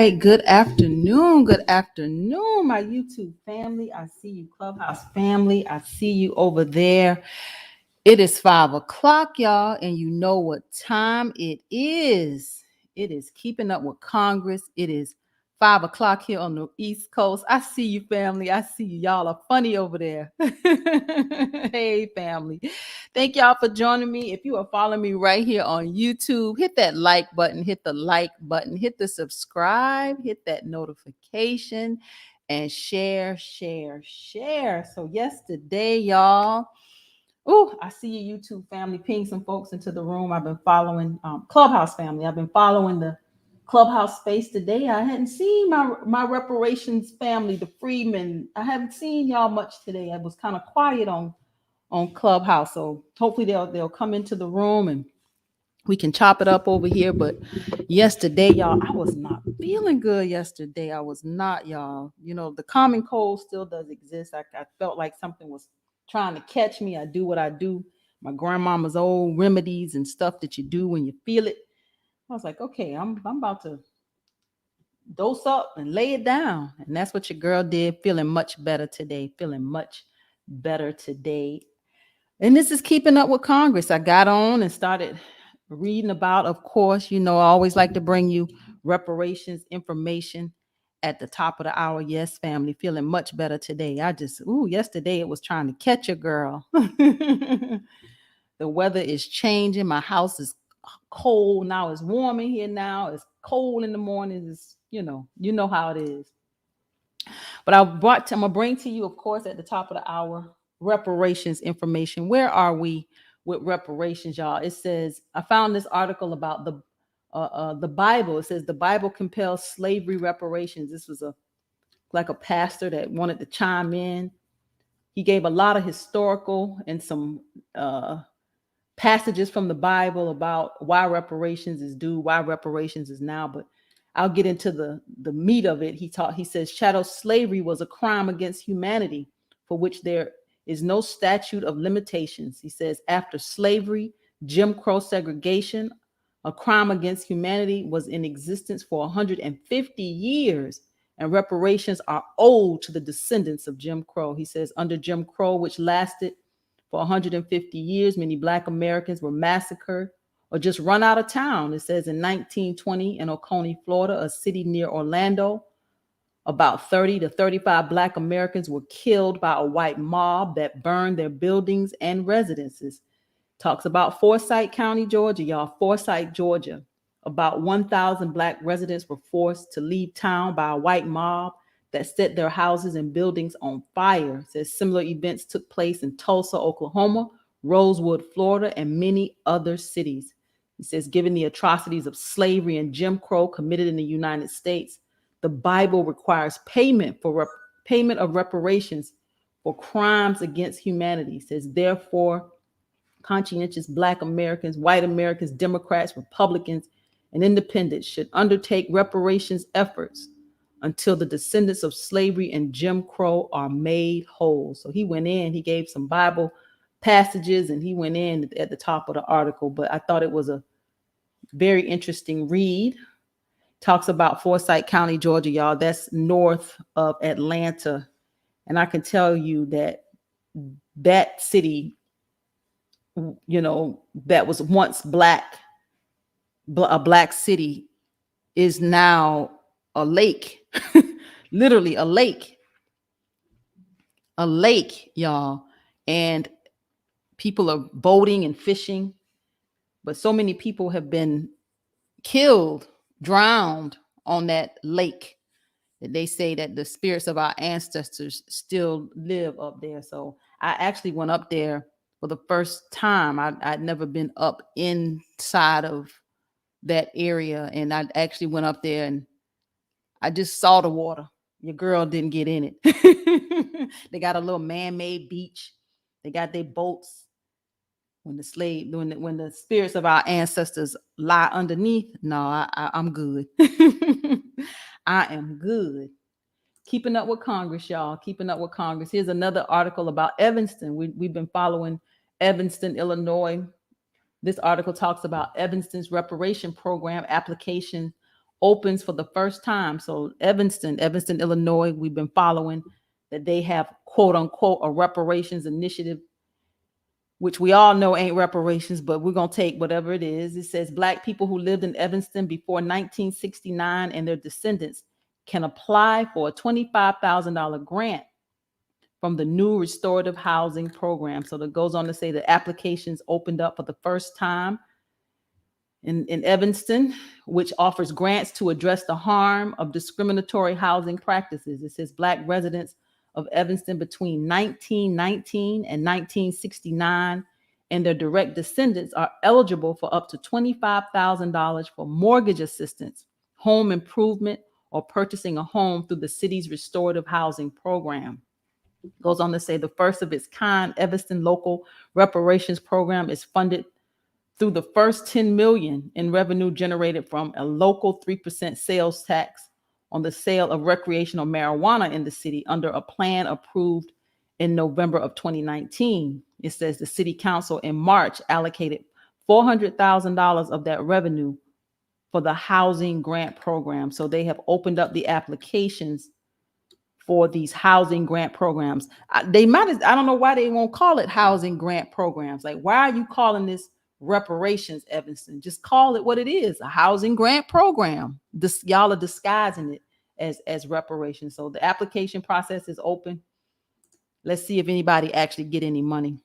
right. Good afternoon. Good afternoon, my YouTube family. I see you, Clubhouse family. I see you over there. It is 5 o'clock, y'all, and you know what time it is. It is Keeping Up with Congress. It is 5 o'clock here on the East Coast. I see you, family. I see you. Y'all are funny over there. Hey, family. Thank y'all for joining me. If you are following me right here on YouTube, hit that like button, hit the like button, hit the subscribe, hit that notification, and share. So yesterday, y'all, I see you, YouTube family. Ping some folks into the room. I've been following Clubhouse family. I've been following the Clubhouse space today. I hadn't seen my reparations family, the Freeman. I haven't seen y'all much today. I was kind of quiet on Clubhouse, so hopefully they'll come into the room and we can chop it up over here. But yesterday, y'all, I was not feeling good yesterday. I was not, y'all. You know, the common cold still does exist. I felt like something was trying to catch me. I do what I do, my grandmama's old remedies and stuff that you do when you feel it. I was like, okay, I'm about to dose up and lay it down. And that's what your girl did. Feeling much better today. And this is Keeping Up with Congress. I got on and started reading about, of course, you know, I always like to bring you reparations information at the top of the hour. Yes, family, feeling much better today. Yesterday it was trying to catch a girl. The weather is changing. My house is cold. Now it's warm in here now. It's cold in the mornings. It's, you know how it is. But I'm gonna bring to you, of course, at the top of the hour, reparations information. Where are we with reparations, y'all? It says, I found this article about the Bible. It says the Bible compels slavery reparations. This was a pastor that wanted to chime in. He gave a lot of historical and some passages from the Bible about why reparations is due, why reparations is now. But I'll get into the meat of it. He says chattel slavery was a crime against humanity for which there is no statute of limitations. He says after slavery, Jim Crow segregation, a crime against humanity, was in existence for 150 years, and reparations are owed to the descendants of Jim Crow. He says under Jim Crow, which lasted for 150 years, many Black Americans were massacred or just run out of town. It says in 1920 in Oconee, Florida, a city near Orlando, about 30 to 35 Black Americans were killed by a white mob that burned their buildings and residences. Talks about Forsyth County, Georgia, y'all. Forsyth, Georgia. About 1,000 Black residents were forced to leave town by a white mob that set their houses and buildings on fire. It says similar events took place in Tulsa, Oklahoma, Rosewood, Florida, and many other cities. He says, given the atrocities of slavery and Jim Crow committed in the United States, the Bible requires payment of reparations for crimes against humanity. It says, therefore, conscientious Black Americans, white Americans, Democrats, Republicans, and independents should undertake reparations efforts until the descendants of slavery and Jim Crow are made whole. So he went in, he gave some Bible passages, and he went in at the top of the article. But I thought it was a very interesting read. Talks about Forsyth County, Georgia, y'all. That's north of Atlanta. And I can tell you that that city, you know, that was once a Black city, is now a lake. Literally a lake, y'all. And people are boating and fishing, but so many people have been killed, drowned on that lake that they say that the spirits of our ancestors still live up there. So I actually went up there for the first time. I'd never been up inside of that area, and I actually went up there and I just saw the water. Your girl didn't get in it. They got a little man-made beach. They got their boats. When the spirits of our ancestors lie underneath, no, I'm good. I am good. Keeping Up with Congress, y'all. Keeping Up with Congress. Here's another article about Evanston. We've been following Evanston, Illinois. This article talks about Evanston's reparation program application opens for the first time. So Evanston, Illinois, we've been following that they have, quote unquote, a reparations initiative, which we all know ain't reparations, but we're going to take whatever it is. It says Black people who lived in Evanston before 1969 and their descendants can apply for a $25,000 grant from the new restorative housing program. So that goes on to say the applications opened up for the first time in Evanston, which offers grants to address the harm of discriminatory housing practices. It says Black residents of Evanston between 1919 and 1969 and their direct descendants are eligible for up to $25,000 for mortgage assistance, home improvement, or purchasing a home through the city's restorative housing program. It goes on to say the first of its kind Evanston local reparations program is funded through the first $10 million in revenue generated from a local 3% sales tax on the sale of recreational marijuana in the city under a plan approved in November of 2019. It says the city council in March allocated $400,000 of that revenue for the housing grant program. So they have opened up the applications for these housing grant programs. I don't know why they won't call it housing grant programs. Like, why are you calling this reparations, Evanston? Just call it what it is, a housing grant program. Y'all are disguising it as reparations. So the application process is open. Let's see if anybody actually get any money.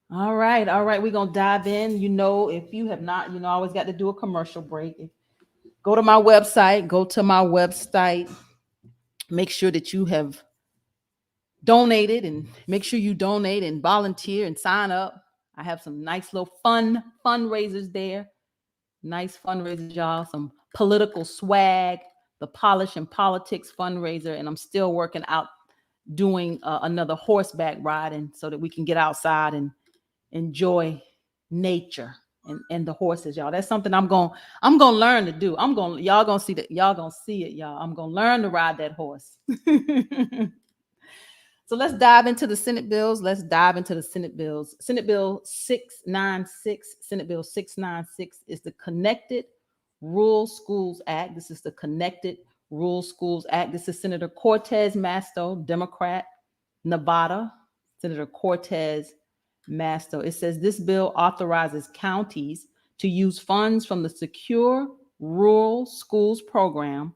All right. We're going to dive in. If you have not, I always got to do a commercial break. Go to my website, make sure that you have donated, and make sure you donate and volunteer and sign up. I have some nice little fundraisers there. Nice fundraisers, y'all. Some political swag, the Polish and Politics fundraiser. And I'm still working out doing another horseback riding so that we can get outside and enjoy nature and the horses, y'all. That's something I'm going to learn to do. Y'all going to see that. Y'all going to see it, y'all. I'm going to learn to ride that horse. So let's dive into the Senate bills. Senate Bill 696. Senate Bill 696 is the Connected Rural Schools Act. This is the Connected Rural Schools Act. This is Senator Cortez Masto, Democrat, Nevada. Senator Cortez Masto. It says this bill authorizes counties to use funds from the Secure Rural Schools Program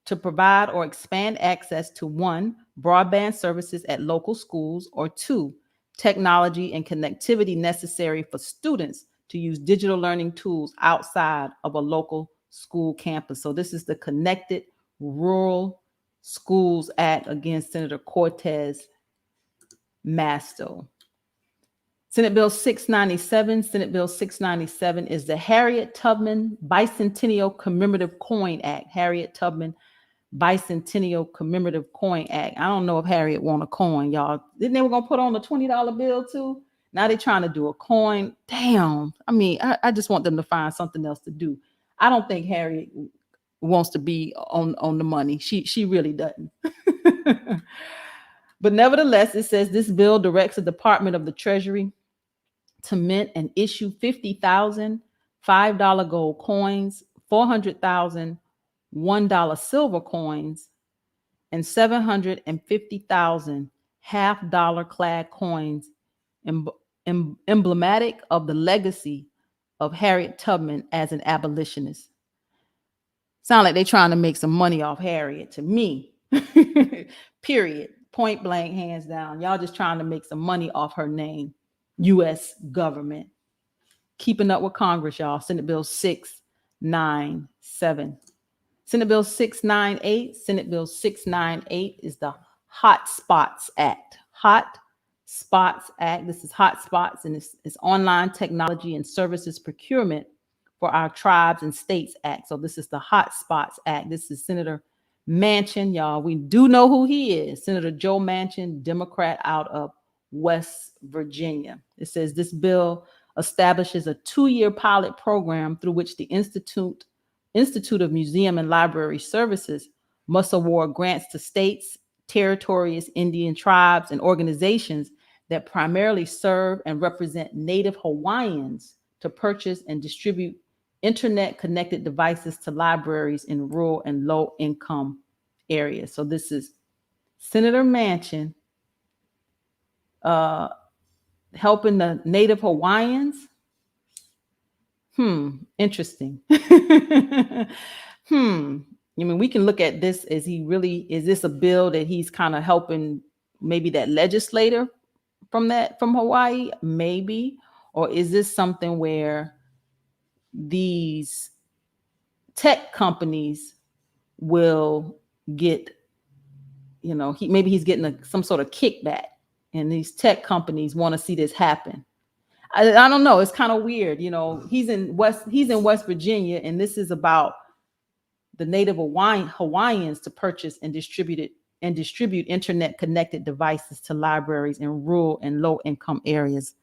to provide or expand access to 1, broadband services at local schools, or 2, technology and connectivity necessary for students to use digital learning tools outside of a local school campus. So this is the Connected Rural Schools Act against Senator Cortez Masto. Senate Bill 697. Senate Bill 697 is the Harriet Tubman Bicentennial Commemorative Coin Act. Harriet Tubman Bicentennial Commemorative Coin Act. I don't know if Harriet want a coin, y'all. Didn't they were going to put on a $20 bill too? Now they're trying to do a coin. Damn. I mean, I just want them to find something else to do. I don't think Harriet wants to be on the money. She really doesn't. But nevertheless, it says this bill directs the Department of the Treasury to mint and issue 50,000 $5 gold coins, 400,000 $1 silver coins, and 750,000 half-dollar clad coins, emblematic of the legacy of Harriet Tubman as an abolitionist. Sound like they're trying to make some money off Harriet to me. Period. Point blank, hands down. Y'all just trying to make some money off her name. U.S. government. Keeping Up With Congress, y'all. Senate Bill 697. Senate Bill 698. Senate Bill 698 is the Hot Spots Act. Hot Spots Act. This is Hot Spots, and it's online technology and services procurement for our tribes and states act. So this is the Hot Spots Act. This is Senator Manchin, y'all. We do know who he is. Senator Joe Manchin, Democrat out of West Virginia. It says this bill establishes a 2-year pilot program through which the Institute of Museum and Library Services must award grants to states, territories, Indian tribes, and organizations that primarily serve and represent Native Hawaiians to purchase and distribute internet connected devices to libraries in rural and low income areas. So this is Senator Manchin helping the Native Hawaiians. Interesting. I mean, we can look at this as is this a bill that he's kind of helping maybe that legislator from Hawaii, maybe, or is this something where these tech companies will get, maybe he's getting some sort of kickback, and these tech companies want to see this happen. I don't know. It's kind of weird. He's in West Virginia, and this is about the Native Hawaiians to purchase and distribute internet connected devices to libraries in rural and low income areas.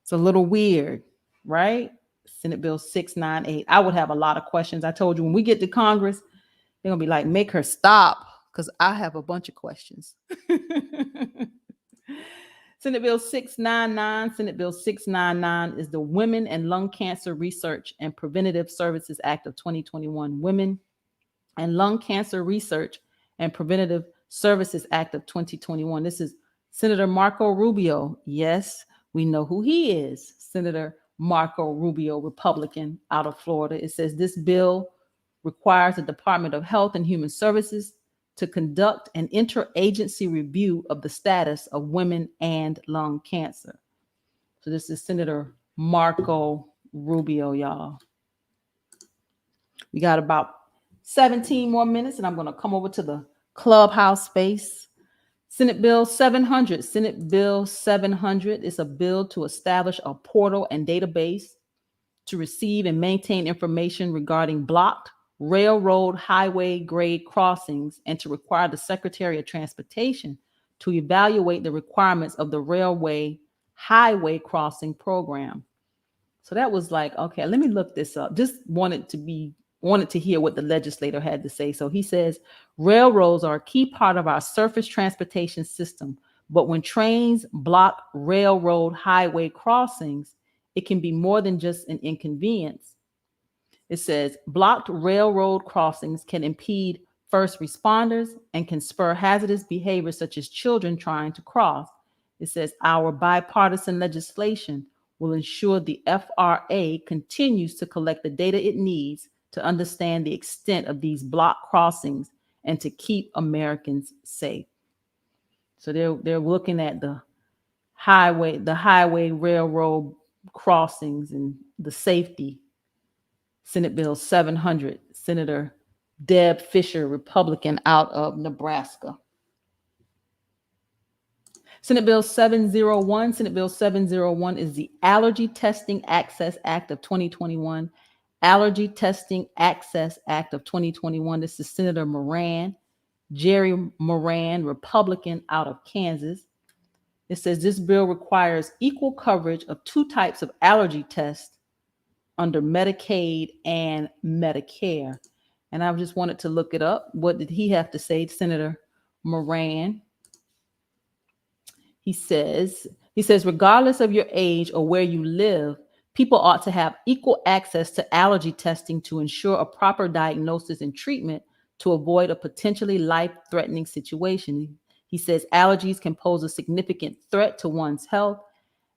It's a little weird, right? Senate Bill 698. I would have a lot of questions. I told you when we get to Congress, they're gonna be like, make her stop, because I have a bunch of questions. Senate Bill 699. Senate Bill 699 is the Women and Lung Cancer Research and Preventative Services Act of 2021. Women and Lung Cancer Research and Preventative Services Act of 2021. This is Senator Marco Rubio. Yes, we know who he is. Senator Marco Rubio, Republican, out of Florida. It says this bill requires the Department of Health and Human Services to conduct an interagency review of the status of women and lung cancer. So this is Senator Marco Rubio, y'all. We got about 17 more minutes, and I'm going to come over to the clubhouse space. Senate Bill 700. Senate Bill 700 is a bill to establish a portal and database to receive and maintain information regarding blocked railroad highway grade crossings, and to require the Secretary of Transportation to evaluate the requirements of the railway highway crossing program. So that was like, okay, let me look this up. Just wanted to hear what the legislator had to say. So he says, railroads are a key part of our surface transportation system, but when trains block railroad highway crossings, it can be more than just an inconvenience. It says, blocked railroad crossings can impede first responders and can spur hazardous behavior such as children trying to cross. It says, our bipartisan legislation will ensure the FRA continues to collect the data it needs to understand the extent of these block crossings and to keep Americans safe. So they're looking at the highway railroad crossings and the safety. Senate Bill 700, Senator Deb Fisher, Republican, out of Nebraska. Senate Bill 701. Senate Bill 701 is the Allergy Testing Access Act of 2021. Allergy Testing Access Act of 2021. This is Senator Moran, Jerry Moran, Republican, out of Kansas. It says this bill requires equal coverage of two types of allergy tests under Medicaid and Medicare. And I just wanted to look it up. What did he have to say, Senator Moran? He says, regardless of your age or where you live, people ought to have equal access to allergy testing to ensure a proper diagnosis and treatment to avoid a potentially life-threatening situation. He says allergies can pose a significant threat to one's health,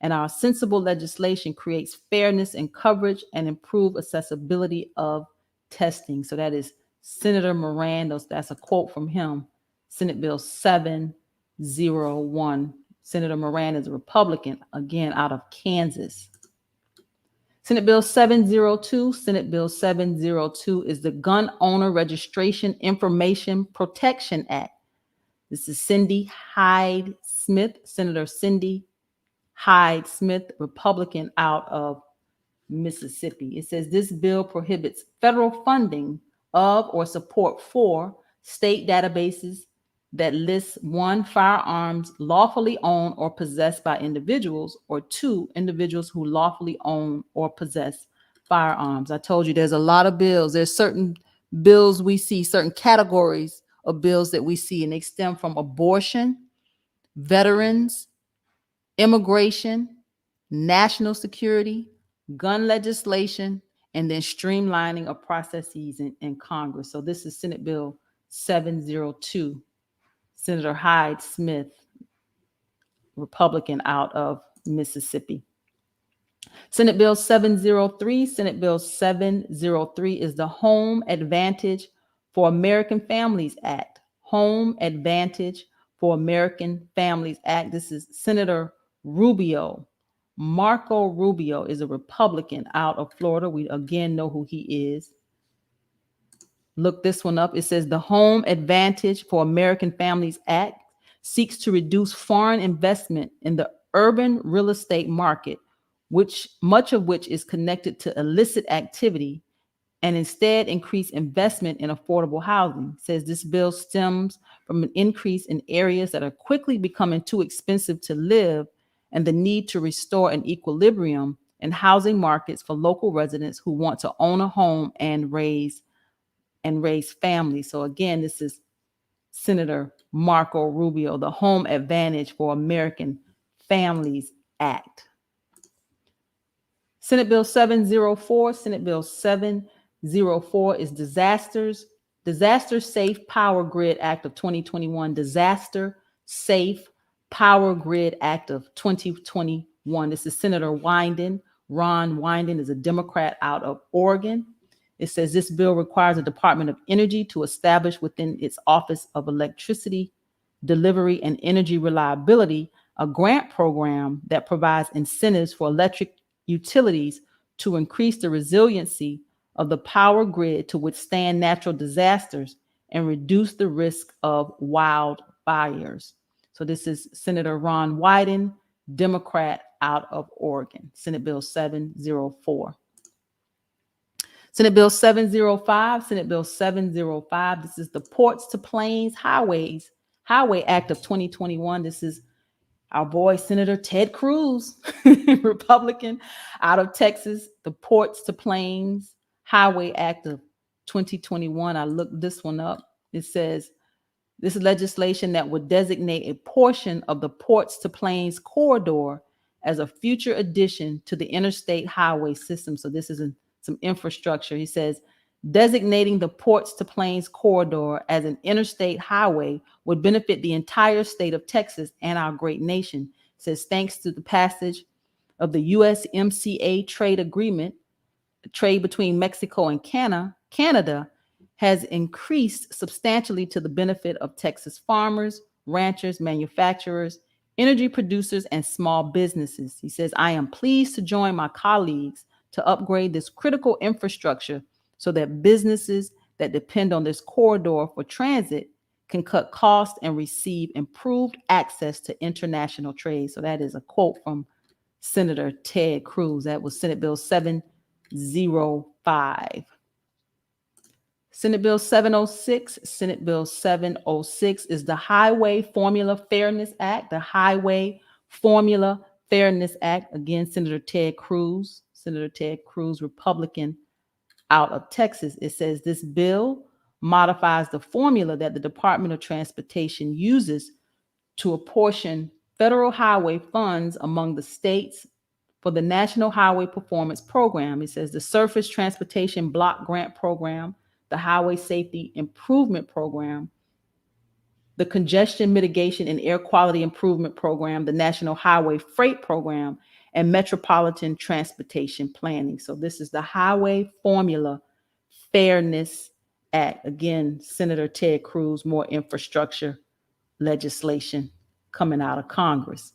and our sensible legislation creates fairness in coverage and improve accessibility of testing. So that is Senator Moran. That's a quote from him. Senate Bill 701. Senator Moran is a Republican, again, out of Kansas. Senate Bill 702. Senate Bill 702 is the Gun Owner Registration Information Protection Act. This is Cindy Hyde Smith, Senator Cindy Hyde Smith, Republican, out of Mississippi. It says this bill prohibits federal funding of or support for state databases that lists 1, firearms lawfully owned or possessed by individuals, or 2, individuals who lawfully own or possess firearms. I told you there's a lot of bills. There's certain bills we see, certain categories of bills that we see, and they stem from abortion, veterans, immigration, national security, gun legislation, and then streamlining of processes in Congress. So this is Senate Bill 702. Senator Hyde Smith, Republican out of Mississippi. Senate Bill 703. Senate Bill 703 is the Home Advantage for American Families Act. Home Advantage for American Families Act. This is Senator Rubio. Marco Rubio is a Republican out of Florida. We again know who he is. Look this one up. It says the Home Advantage for American Families Act seeks to reduce foreign investment in the urban real estate market, which much of which is connected to illicit activity, and instead increase investment in affordable housing. It says this bill stems from an increase in areas that are quickly becoming too expensive to live and the need to restore an equilibrium in housing markets for local residents who want to own a home and raise families. So again, this is Senator Marco Rubio, the Home Advantage for American Families Act. Senate Bill 704. Senate Bill 704 is Disaster Safe Power Grid Act of 2021. Disaster Safe Power Grid Act of 2021. This is Senator Wyden. Ron Wyden is a Democrat out of Oregon. It says this bill requires the Department of Energy to establish within its Office of Electricity Delivery and Energy Reliability a grant program that provides incentives for electric utilities to increase the resiliency of the power grid to withstand natural disasters and reduce the risk of wildfires. So this is Senator Ron Wyden, Democrat out of Oregon. Senate Bill 704. Senate Bill 705. Senate Bill 705. This is the Ports to Plains Highway Act of 2021. This is our boy, Senator Ted Cruz, Republican out of Texas. The Ports to Plains Highway Act of 2021. I looked this one up. It says this is legislation that would designate a portion of the Ports to Plains corridor as a future addition to the interstate highway system. So this is some infrastructure. He says designating the Ports to Plains corridor as an interstate highway would benefit the entire state of Texas and our great nation. It says thanks to the passage of the USMCA trade agreement, trade between Mexico and Canada has increased substantially to the benefit of Texas farmers, ranchers, manufacturers, energy producers, and small businesses. He says, I am pleased to join my colleagues to upgrade this critical infrastructure so that businesses that depend on this corridor for transit can cut costs and receive improved access to international trade. So that is a quote from Senator Ted Cruz. That was Senate Bill 705. Senate Bill 706. Senate Bill 706 is the Highway Formula Fairness Act. The Highway Formula Fairness Act. Again, Senator Ted Cruz, Republican out of Texas. It says this bill modifies the formula that the Department of Transportation uses to apportion federal highway funds among the states for the National Highway Performance Program. It says the Surface Transportation Block Grant Program, the Highway Safety Improvement Program, the Congestion Mitigation and Air Quality Improvement Program, the National Highway Freight Program, and Metropolitan Transportation Planning. So this is the Highway Formula Fairness Act. Again, Senator Ted Cruz, more infrastructure legislation coming out of Congress.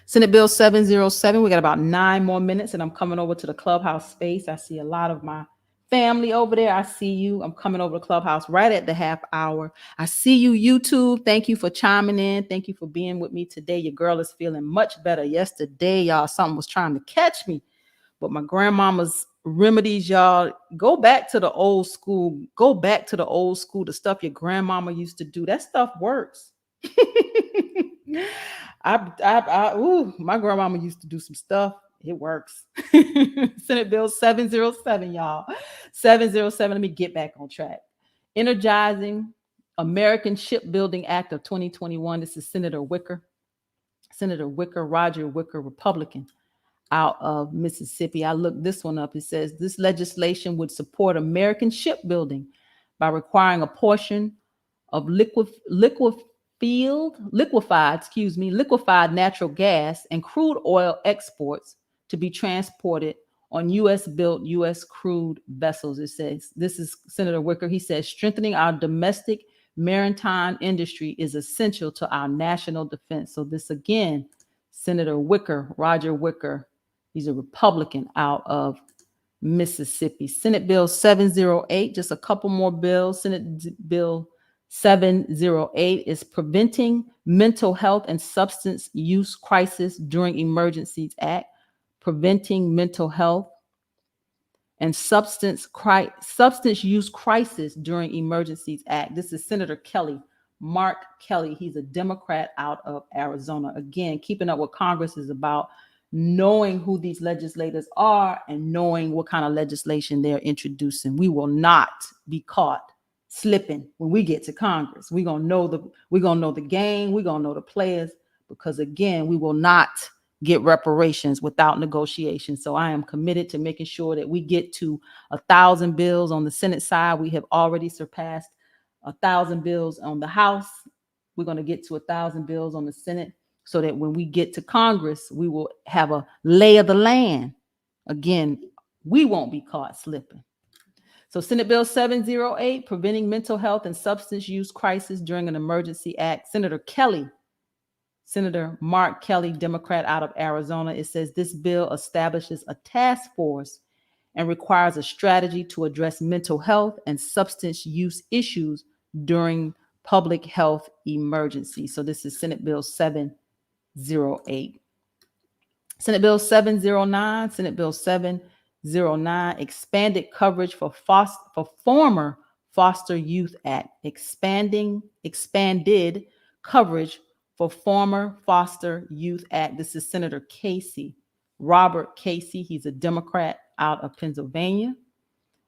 Senate Bill 707. We got about 9 more minutes, and I'm coming over to the clubhouse space. I see a lot of my family over there. I see you. I'm coming over to Clubhouse right at the half hour. I see you, YouTube. Thank you for chiming in. Thank you for being with me today. Your girl is feeling much better. Yesterday, y'all, something was trying to catch me, but my grandmama's remedies, y'all, go back to the old school. Go back to the old school. The stuff your grandmama used to do. That stuff works. My grandmama used to do some stuff. It works. Senate Bill 707, y'all. 707. Let me get back on track. Energizing American Shipbuilding Act of 2021. This is Senator Wicker. Roger Wicker, Republican, out of Mississippi. I looked this one up. It says this legislation would support American shipbuilding by requiring a portion of liquefied natural gas and crude oil exports to be transported on U.S. built U.S. crude vessels. It says, this is Senator Wicker. He says, strengthening our domestic maritime industry is essential to our national defense. So this again, Senator Wicker, Roger Wicker, he's a Republican out of Mississippi. Senate Bill 708, just a couple more bills. Senate Bill 708 is Preventing Mental Health and Substance Use Crisis During Emergencies Act. Preventing Mental Health and Substance Use Crisis During Emergencies Act. This is Senator Kelly, Mark Kelly. He's a Democrat out of Arizona. Again, Keeping Up with Congress is about knowing who these legislators are and knowing what kind of legislation they're introducing. We will not be caught slipping when we get to Congress. We're gonna know the game, we're gonna know the players, because again, we will not get reparations without negotiation. So I am committed to making sure that we get to 1,000 bills on the Senate side. We have already surpassed 1,000 bills on the House. We're going to get to 1,000 bills on the Senate, so that when we get to Congress, we will have a lay of the land. Again, we won't be caught slipping. So Senate Bill 708, Preventing Mental Health and Substance Use Crisis During an Emergency Act. Senator Mark Kelly, Democrat out of Arizona. It says this bill establishes a task force and requires a strategy to address mental health and substance use issues during public health emergencies. So this is Senate Bill 708. Senate Bill 709, Senate Bill 709, Expanded Coverage for Former Foster Youth Act. Expanded coverage for Former Foster Youth Act. This is Senator Casey, Robert Casey. He's a Democrat out of Pennsylvania.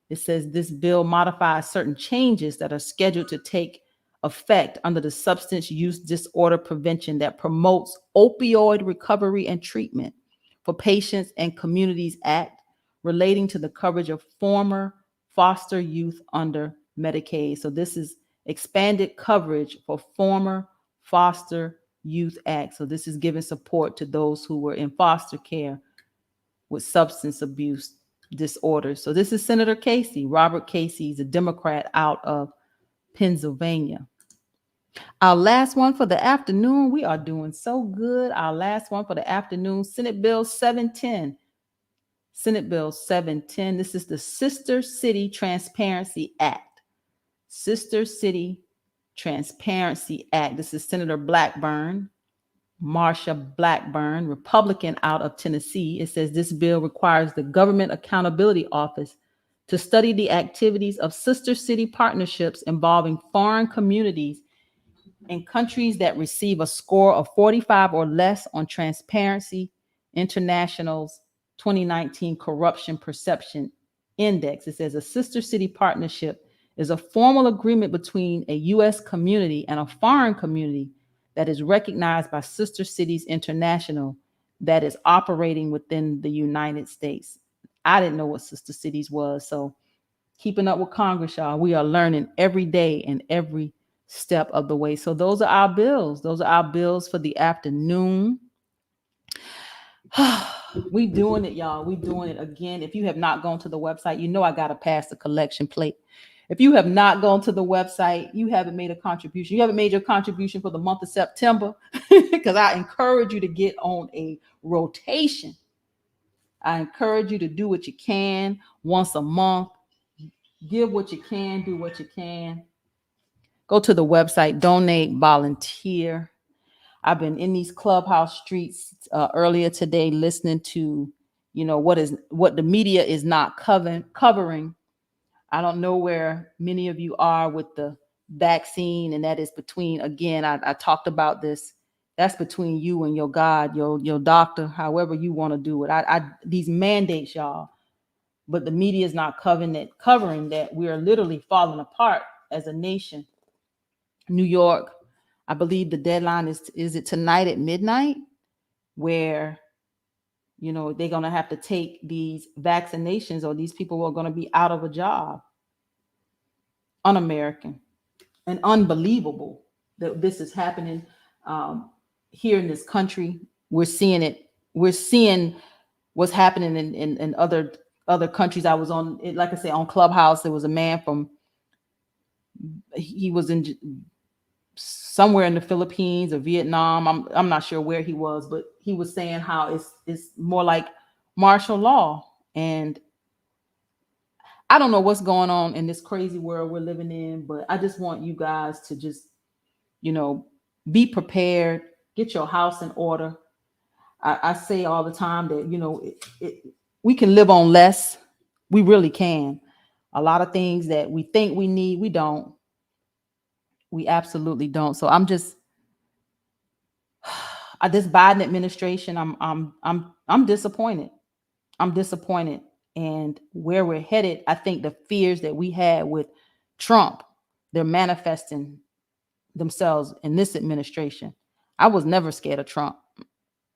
It says this bill modifies certain changes that are scheduled to take effect under the Substance Use Disorder Prevention that promotes opioid recovery and treatment for Patients and Communities Act, relating to the coverage of former foster youth under Medicaid. So this is expanded coverage for Former Foster Youth Act. So this is giving support to those who were in foster care with substance abuse disorders. So this is Senator Casey, Robert Casey. He's a Democrat out of Pennsylvania. Our last one for the afternoon, we are doing so good. Our last one for the afternoon, Senate Bill 710. Senate Bill 710. This is the Sister City Transparency Act. Sister City Transparency Act. This is Senator Blackburn, Marsha Blackburn, Republican out of Tennessee. It says this bill requires the Government Accountability Office to study the activities of sister city partnerships involving foreign communities in countries that receive a score of 45 or less on Transparency International's 2019 Corruption Perception Index. It says a sister city partnership is a formal agreement between a U.S. community and a foreign community that is recognized by Sister Cities International that is operating within the United States. I didn't know what Sister Cities was. So Keeping Up with Congress, y'all, we are learning every day and every step of the way. So those are our bills. Those are our bills for the afternoon. We doing it, y'all. We doing it again. If you have not gone to the website, you know I got to pass the collection plate. If you have not gone to the website, you haven't made a contribution. You haven't made your contribution for the month of September, because I encourage you to get on a rotation. I encourage you to do what you can once a month. Give what you can, do what you can. Go to the website, donate, volunteer. I've been in these clubhouse streets earlier today listening to, what the media is not covering. I don't know where many of you are with the vaccine, and that is between, again, I talked about this. That's between you and your God, your doctor, however you want to do it. These mandates, y'all, but the media is not covering that we are literally falling apart as a nation. New York, I believe the deadline is it tonight at midnight, where They're going to have to take these vaccinations, or these people are going to be out of a job. Un-American and unbelievable that this is happening um, here in this country. We're seeing it. We're seeing what's happening in other countries. I was on, like I say, on Clubhouse. There was a man from, he was in somewhere in the Philippines or Vietnam. I'm not sure where he was, but he was saying how it's more like martial law. And I don't know what's going on in this crazy world we're living in, but I just want you guys to just, be prepared, get your house in order. I say all the time that, we can live on less. We really can. A lot of things that we think we need, we don't. We absolutely don't. So I'm just, this Biden administration, I'm disappointed. I'm disappointed. And where we're headed, I think the fears that we had with Trump, they're manifesting themselves in this administration. I was never scared of Trump.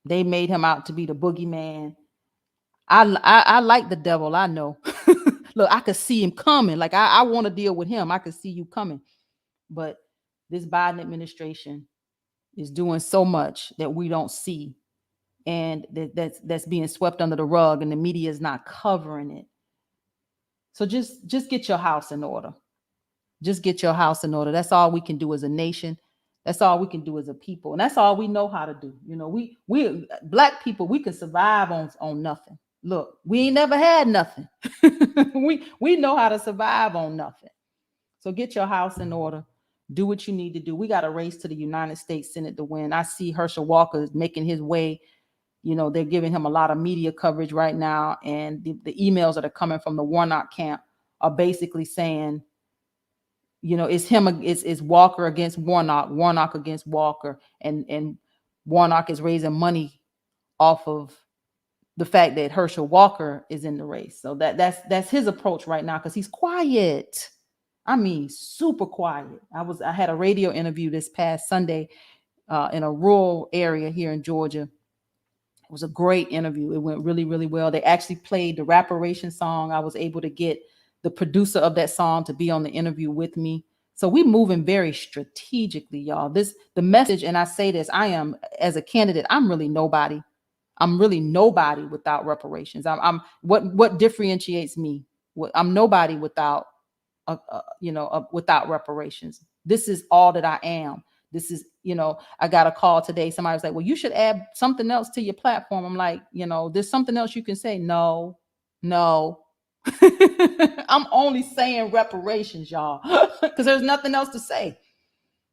They made him out to be the boogeyman. I like the devil. I know. Look, I could see him coming. Like I want to deal with him. I could see you coming. But this Biden administration is doing so much that we don't see, and that's being swept under the rug, and the media is not covering it. So just get your house in order. Just get your house in order. That's all we can do as a nation. That's all we can do as a people, and that's all we know how to do. We Black people, we can survive on nothing. Look, we ain't never had nothing. we know how to survive on nothing. So get your house in order. Do what you need to do. We got a race to the United States Senate to win. I see Herschel Walker is making his way. They're giving him a lot of media coverage right now, and the emails that are coming from the Warnock camp are basically saying, it's Walker against Warnock against Walker, and Warnock is raising money off of the fact that Herschel Walker is in the race. So that's his approach right now, because he's quiet. I mean, super quiet. I had a radio interview this past Sunday in a rural area here in Georgia. It was a great interview. It went really, really well. They actually played the Reparations song. I was able to get the producer of that song to be on the interview with me. So we moving very strategically, y'all. The message, and I say this, I am, as a candidate, I'm really nobody. I'm really nobody without reparations. I'm what differentiates me. I'm nobody without without reparations. This is all that I am. This is, I got a call today. Somebody was like, well, you should add something else to your platform. I'm like, there's something else you can say. No. I'm only saying reparations, y'all, because there's nothing else to say.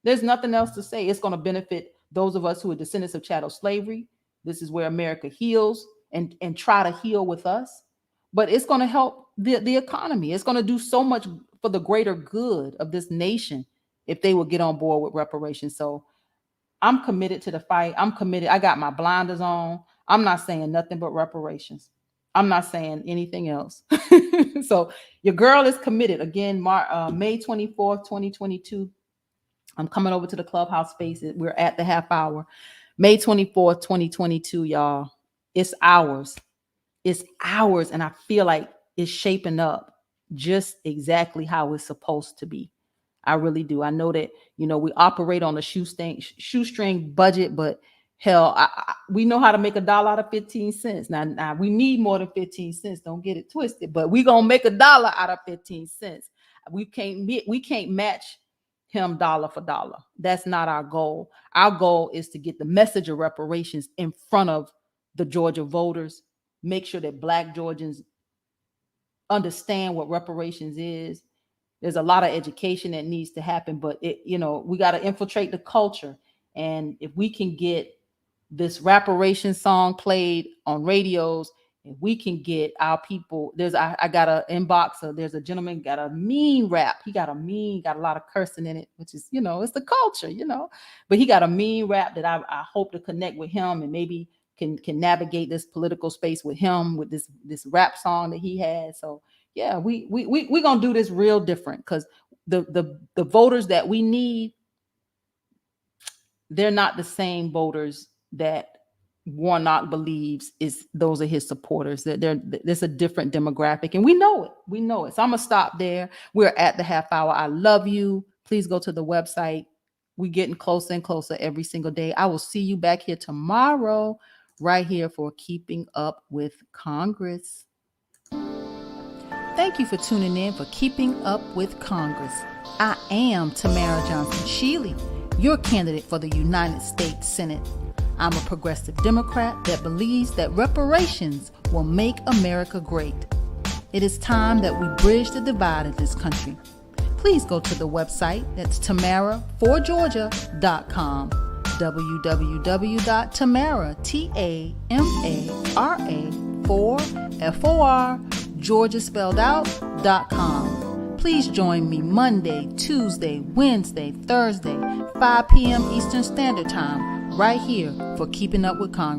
There's nothing else to say. It's going to benefit those of us who are descendants of chattel slavery. This is where America heals and try to heal with us. But it's going to help the economy. It's going to do so much for the greater good of this nation if they will get on board with reparations. So I'm committed to the fight. I'm committed. I got my blinders on. I'm not saying nothing but reparations. I'm not saying anything else. So your girl is committed. Again, May 24th, 2022. I'm coming over to the Clubhouse space. We're at the half hour. May 24th, 2022, y'all. It's ours. It's ours. And I feel like it's shaping up just exactly how it's supposed to be. I really do. I know that, we operate on a shoestring budget, but hell, we know how to make $1 out of 15 cents. Now we need more than 15 cents. Don't get it twisted, but we're going to make $1 out of 15 cents. We can't match him dollar for dollar. That's not our goal. Our goal is to get the message of reparations in front of the Georgia voters, make sure that Black Georgians understand what reparations is. There's a lot of education that needs to happen, but we got to infiltrate the culture. And if we can get this reparations song played on radios, if we can get our people, I got an inbox. So there's a gentleman got a mean rap. He got a lot of cursing in it, which is, it's the culture, but he got a mean rap that I hope to connect with him and maybe can navigate this political space with him with this rap song that he had. So yeah, we're gonna do this real different, because the voters that we need, they're not the same voters that Warnock believes is those are his supporters. There's a different demographic, and we know it. We know it. So I'm gonna stop there. We're at the half hour. I love you. Please go to the website. We're getting closer and closer every single day. I will see you back here tomorrow, right here for Keeping Up with Congress. Thank you for tuning in for Keeping Up with Congress. I am Tamara Johnson Shealey, your candidate for the United States Senate. I'm a progressive Democrat that believes that reparations will make America great. It is time that we bridge the divide in this country. Please go to the website. That's tamara4georgia.com. www.tamara, Tamara4, Georgia spelled out.com. Please join me Monday, Tuesday, Wednesday, Thursday, 5 p.m. Eastern Standard Time, right here for Keeping Up with Congress.